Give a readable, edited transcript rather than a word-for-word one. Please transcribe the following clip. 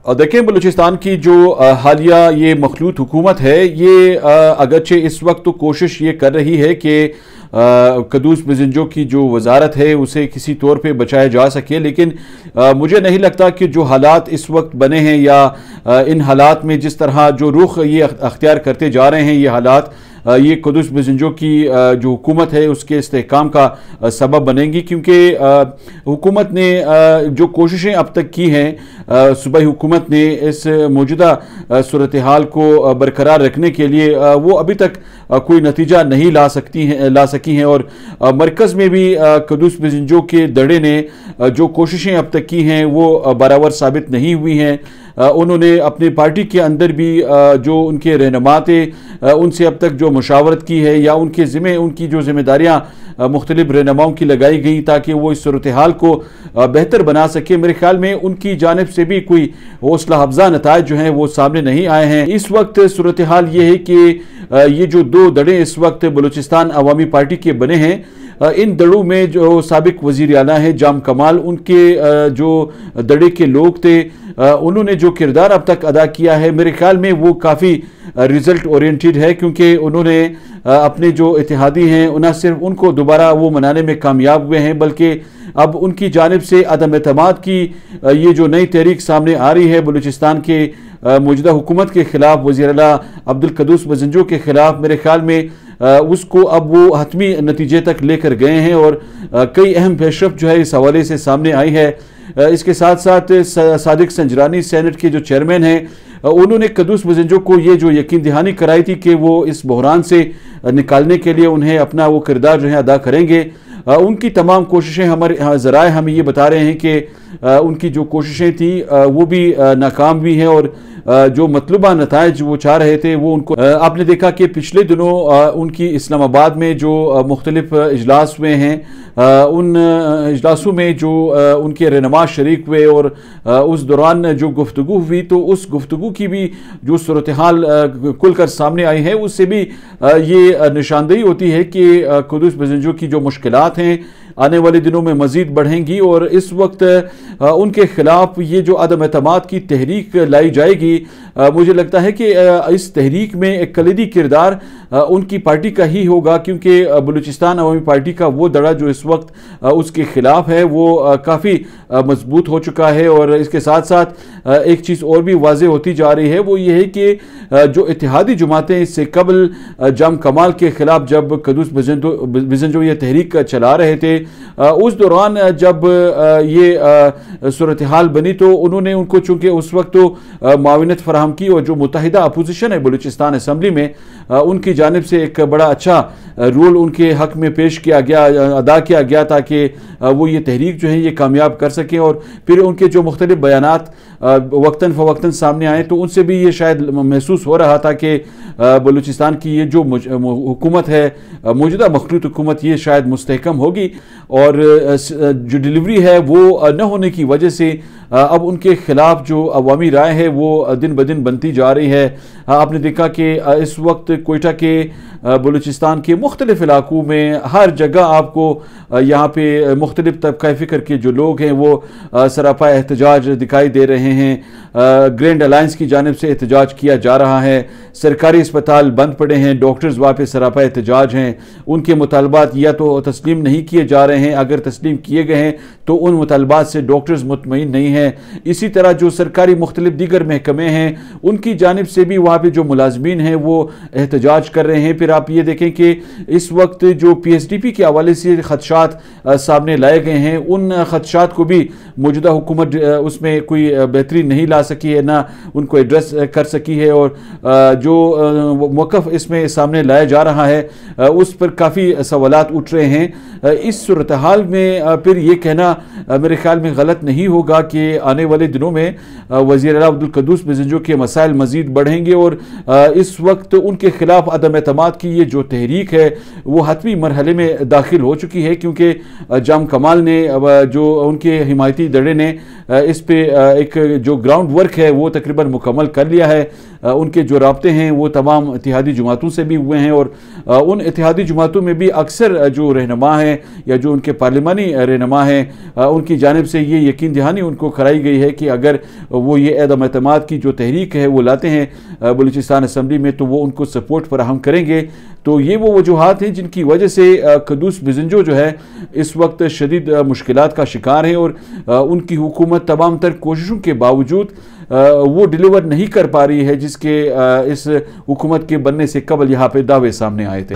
اور دیکھیں بلوچستان کی جو حالیہ یہ مخلوط حکومت ہے، یہ اگرچہ اس وقت تو کوشش یہ کر رہی ہے کہ قدوس بزنجو کی جو وزارت ہے اسے کسی طور پہ بچایا جا سکے، لیکن مجھے نہیں لگتا کہ جو حالات اس وقت بنے ہیں یا ان حالات میں جس طرح جو رخ یہ اختیار کرتے جا رہے ہیں یہ حالات، یہ قدوس بزنجو کی جو حکومت ہے اس کے استحکام کا سبب بنیں گی، کیونکہ حکومت نے جو کوششیں اب تک کی ہیں، صوبائی حکومت نے اس موجودہ صورتحال کو برقرار رکھنے کے لیے وہ ابھی تک کوئی نتیجہ نہیں لا سکی ہیں، اور مرکز میں بھی قدوس بزنجو کے دڑے نے جو کوششیں اب تک کی ہیں وہ برابر ثابت نہیں ہوئی ہیں۔ انہوں نے اپنی پارٹی کے اندر بھی جو ان کے رہنما تھے ان سے اب تک جو مشاورت کی ہے یا ان کی جو ذمہ داریاں مختلف رہنماؤں کی لگائی گئی تاکہ وہ اس صورتحال کو بہتر بنا سکے، میرے خیال میں ان کی جانب سے بھی کوئی حوصلہ افزا نتائج جو ہیں وہ سامنے نہیں آئے ہیں۔ اس وقت صورتحال یہ ہے کہ یہ جو دو دڑے اس وقت بلوچستان عوامی پارٹی کے بنے ہیں، ان دڑوں میں جو سابق وزیر اعلیٰ ہیں جام کمال، ان کے جو دڑے کے لوگ تھے انہوں نے جو کردار اب تک ادا کیا ہے میرے خیال میں وہ کافی ریزلٹ اورینٹڈ ہے، کیونکہ انہوں نے اپنے جو اتحادی ہیں نہ صرف ان کو دوبارہ وہ منانے میں کامیاب ہوئے ہیں بلکہ اب ان کی جانب سے عدم اعتماد کی یہ جو نئی تحریک سامنے آ رہی ہے بلوچستان کے موجودہ حکومت کے خلاف، وزیر اعلیٰ عبدالقدوس بزنجو کے خلاف، میرے خیال میں اس کو اب وہ حتمی نتیجے تک لے کر گئے ہیں اور کئی اہم پیش رفت جو ہے اس حوالے سے سامنے آئی ہے۔ اس کے ساتھ ساتھ صادق سنجرانی سینٹ کے جو چیئرمین ہیں انہوں نے قدوس بزنجو کو یہ جو یقین دہانی کرائی تھی کہ وہ اس بحران سے نکالنے کے لیے انہیں اپنا وہ کردار جو ہے ادا کریں گے۔ ان کی تمام کوششیں ہمارے ذرائع ہمیں یہ بتا رہے ہیں کہ ان کی جو کوششیں تھیں وہ بھی ناکام بھی ہیں اور جو مطلوبہ نتائج وہ چاہ رہے تھے وہ ان کو آپ نے دیکھا کہ پچھلے دنوں ان کی اسلام آباد میں جو مختلف اجلاس ہوئے ہیں ان اجلاسوں میں جو ان کے رہنما شریک ہوئے اور اس دوران جو گفتگو ہوئی تو اس گفتگو کی بھی جو صورتحال کھل کر سامنے آئی ہے اس سے بھی یہ نشاندہی ہوتی ہے کہ قدوس بزنجو کی جو مشکلات ہیں آنے والے دنوں میں مزید بڑھیں گی، اور اس وقت ان کے خلاف یہ جو عدم اعتماد کی تحریک لائی جائے گی، مجھے لگتا ہے کہ اس تحریک میں ایک کلیدی کردار ان کی پارٹی کا ہی ہوگا، کیونکہ بلوچستان عوامی پارٹی کا وہ دڑا جو اس وقت اس کے خلاف ہے وہ کافی مضبوط ہو چکا ہے۔ اور اس کے ساتھ ساتھ ایک چیز اور بھی واضح ہوتی جا رہی ہے وہ یہ ہے کہ جو اتحادی جماعتیں اس سے قبل جام کمال کے خلاف جب قدوس بزنجو یہ تحریک چلا رہے تھے اس دوران جب یہ صورتحال بنی تو انہوں نے ان کو چونکہ اس وقت تو معاونت فراہم کی، اور جو متحدہ اپوزیشن ہے بلوچستان اسمبلی میں ان کی جانب سے ایک بڑا اچھا رول ان کے حق میں پیش کیا گیا، ادا کیا گیا تاکہ وہ یہ تحریک جو ہے یہ کامیاب کر سکیں، اور پھر ان کے جو مختلف بیانات وقتاً فوقتاً سامنے آئے تو ان سے بھی یہ شاید محسوس ہو رہا تھا کہ بلوچستان کی یہ جو حکومت ہے موجودہ مخلوط حکومت یہ شاید مستحکم ہوگی، اور جو ڈیلیوری ہے وہ نہ ہونے کی وجہ سے اب ان کے خلاف جو عوامی رائے ہے وہ دن بدن بنتی جا رہی ہے۔ آپ نے دیکھا کہ اس وقت کوئٹہ کے بلوچستان کے مختلف علاقوں میں ہر جگہ آپ کو یہاں پہ مختلف طبقہ فکر کے جو لوگ ہیں وہ سراپا احتجاج دکھائی دے رہے ہیں۔ گرینڈ الائنس کی جانب سے احتجاج کیا جا رہا ہے، سرکاری اسپتال بند پڑے ہیں، ڈاکٹرز وہاں پہ سراپا احتجاج ہیں، ان کے مطالبات یا تو تسلیم نہیں کیے جا رہے ہیں، اگر تسلیم کیے گئے ہیں تو ان مطالبات سے ڈاکٹرز مطمئن نہیں ہیں۔ اسی طرح جو سرکاری مختلف دیگر محکمے ہیں ان کی جانب سے بھی وہاں پہ جو ملازمین ہیں وہ احتجاج کر رہے ہیں۔ پھر آپ یہ دیکھیں کہ اس وقت جو پی ایس ڈی پی کے حوالے سے خدشات سامنے لائے گئے ہیں ان خدشات کو بھی موجودہ حکومت اس میں کوئی بہتری نہیں لا سکی ہے، نہ ان کو ایڈریس کر سکی ہے، اور جو موقف اس میں سامنے لایا جا رہا ہے اس پر کافی سوالات اٹھ رہے ہیں۔ اس صورتحال میں پھر یہ کہنا میرے خیال میں غلط نہیں ہوگا کہ آنے والے دنوں میں وزیر اعلیٰ عبدالقدوس بزنجو کے مسائل مزید بڑھیں گے، اور اس وقت ان کے خلاف عدم اعتماد کی یہ جو تحریک ہے وہ حتمی مرحلے میں داخل ہو چکی ہے، کیونکہ جام کمال نے جو ان کے حمایتی دڑے نے اس پہ ایک جو گراؤنڈ ورک ہے وہ تقریباً مکمل کر لیا ہے۔ ان کے جو رابطے ہیں وہ تمام اتحادی جماعتوں سے بھی ہوئے ہیں، اور ان اتحادی جماعتوں میں بھی اکثر جو رہنما ہیں یا جو ان کے پارلیمانی رہنما ہیں ان کی جانب سے یہ یقین دہانی ان کو کرائی گئی ہے کہ اگر وہ یہ عدم اعتماد کی جو تحریک ہے وہ لاتے ہیں بلوچستان اسمبلی میں تو وہ ان کو سپورٹ فراہم کریں گے. تو یہ وہ وجوہات ہیں جن کی وجہ سے قدوس بزنجو جو ہے اس وقت شدید مشکلات کا شکار ہیں اور ان کی حکومت تمام تر کوششوں کے باوجود وہ ڈیلیور نہیں کر پا رہی ہے جس کے اس حکومت کے بننے سے قبل یہاں پہ دعوے سامنے آئے تھے.